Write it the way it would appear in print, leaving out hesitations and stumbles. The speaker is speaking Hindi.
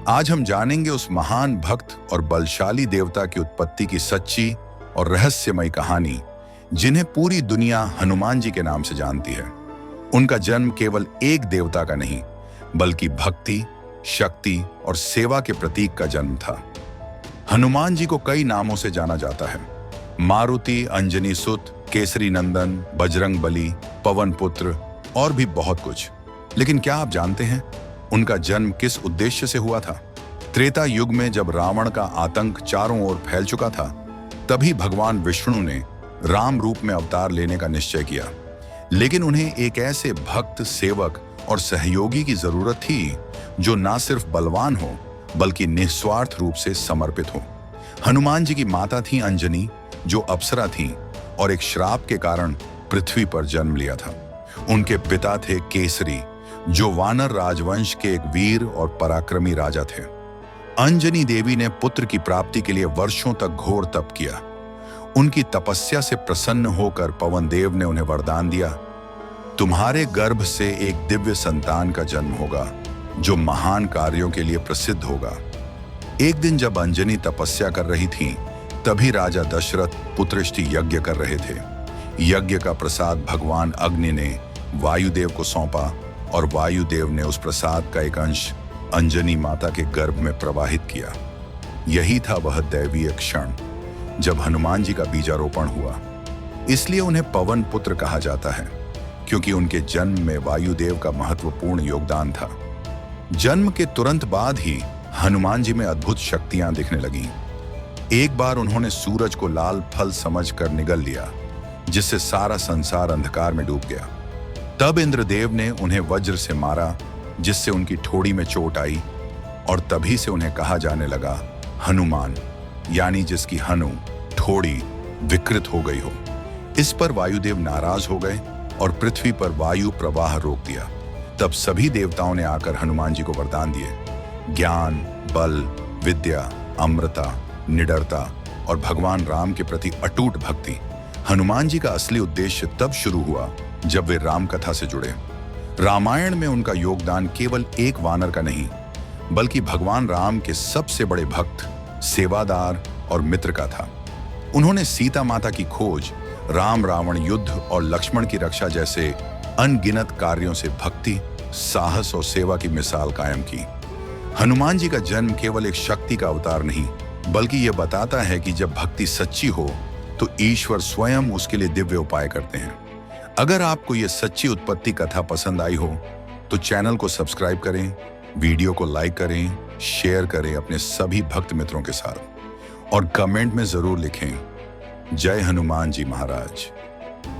आज हम जानेंगे उस महान भक्त और बलशाली देवता की उत्पत्ति की सच्ची और रहस्यमयी कहानी, जिन्हें पूरी दुनिया हनुमान जी के नाम से जानती है। उनका जन्म केवल एक देवता का नहीं, बल्कि भक्ति, शक्ति और सेवा के प्रतीक का जन्म था। हनुमान जी को कई नामों से जाना जाता है: मारुति, अंजनी सुत, केसरी नंदन, बजरंग बली, पवन पुत्र और भी बहुत कुछ। लेकिन क्या आप जानते हैं उनका जन्म किस उद्देश्य से हुआ था? त्रेता युग में जब रावण का आतंक चारों ओर फैल चुका था, तभी भगवान विष्णु ने राम रूप में अवतार लेने का निश्चय किया। लेकिन उन्हें एक ऐसे भक्त, सेवक और सहयोगी की जरूरत थी जो ना सिर्फ बलवान हो, बल्कि निस्वार्थ रूप से समर्पित हो। हनुमान जी की माता थी अंजनी, जो अप्सरा थी और एक श्राप के कारण पृथ्वी पर जन्म लिया था। उनके पिता थे केसरी, जो वानर राजवंश के एक वीर और पराक्रमी राजा थे। अंजनी देवी ने पुत्र की प्राप्ति के लिए वर्षों तक घोर तप किया। उनकी तपस्या से प्रसन्न होकर पवन देव ने उन्हें वरदान दिया, तुम्हारे गर्भ से एक दिव्य संतान का जन्म होगा, जो महान कार्यों के लिए प्रसिद्ध होगा। एक दिन जब अंजनी तपस्या कर रही थी, तभी राजा दशरथ पुत्रष्टि यज्ञ कर रहे थे। यज्ञ का प्रसाद भगवान अग्नि ने वायुदेव को सौंपा और वायुदेव ने उस प्रसाद का एक अंश अंजनी माता के गर्भ में प्रवाहित किया। यही था वह दैवीय क्षण जब हनुमान जी का बीजारोपण हुआ। इसलिए उन्हें पवन पुत्र कहा जाता है, क्योंकि उनके जन्म में वायुदेव का महत्वपूर्ण योगदान था। जन्म के तुरंत बाद ही हनुमान जी में अद्भुत शक्तियां दिखने लगीं। एक बार उन्होंने सूरज को लाल फल समझकर निगल लिया, जिससे सारा संसार अंधकार में डूब गया। तब इंद्रदेव ने उन्हें वज्र से मारा, जिससे उनकी ठोड़ी में चोट आई, और तभी से उन्हें कहा जाने लगा हनुमान, यानी जिसकी हनु, ठोड़ी, विकृत हो गई हो। इस पर वायुदेव नाराज हो गए और पृथ्वी पर वायु प्रवाह रोक दिया। तब सभी देवताओं ने आकर हनुमान जी को वरदान दिए। ज्ञान, बल, विद्या, अमृता, निडरता और भगवान राम के प्रति अटूट भक्ति। हनुमान जी का असली उद्देश्य तब शुरू हुआ जब वे राम कथा से जुड़े। रामायण में उनका योगदान केवल एक वानर का नहीं, बल्कि भगवान राम के सबसे बड़े भक्त, सेवादार और मित्र का था। उन्होंने सीता माता की खोज, राम रावण युद्ध और लक्ष्मण की रक्षा जैसे अनगिनत कार्यों से भक्ति, साहस और सेवा की मिसाल कायम की। हनुमान जी का जन्म केवल एक शक्ति का अवतार नहीं, बल्कि यह बताता है कि जब भक्ति सच्ची हो तो ईश्वर स्वयं उसके लिए दिव्य उपाय करते हैं। अगर आपको यह सच्ची उत्पत्ति कथा पसंद आई हो तो चैनल को सब्सक्राइब करें, वीडियो को लाइक करें, शेयर करें अपने सभी भक्त मित्रों के साथ और कमेंट में जरूर लिखें, जय हनुमान जी महाराज।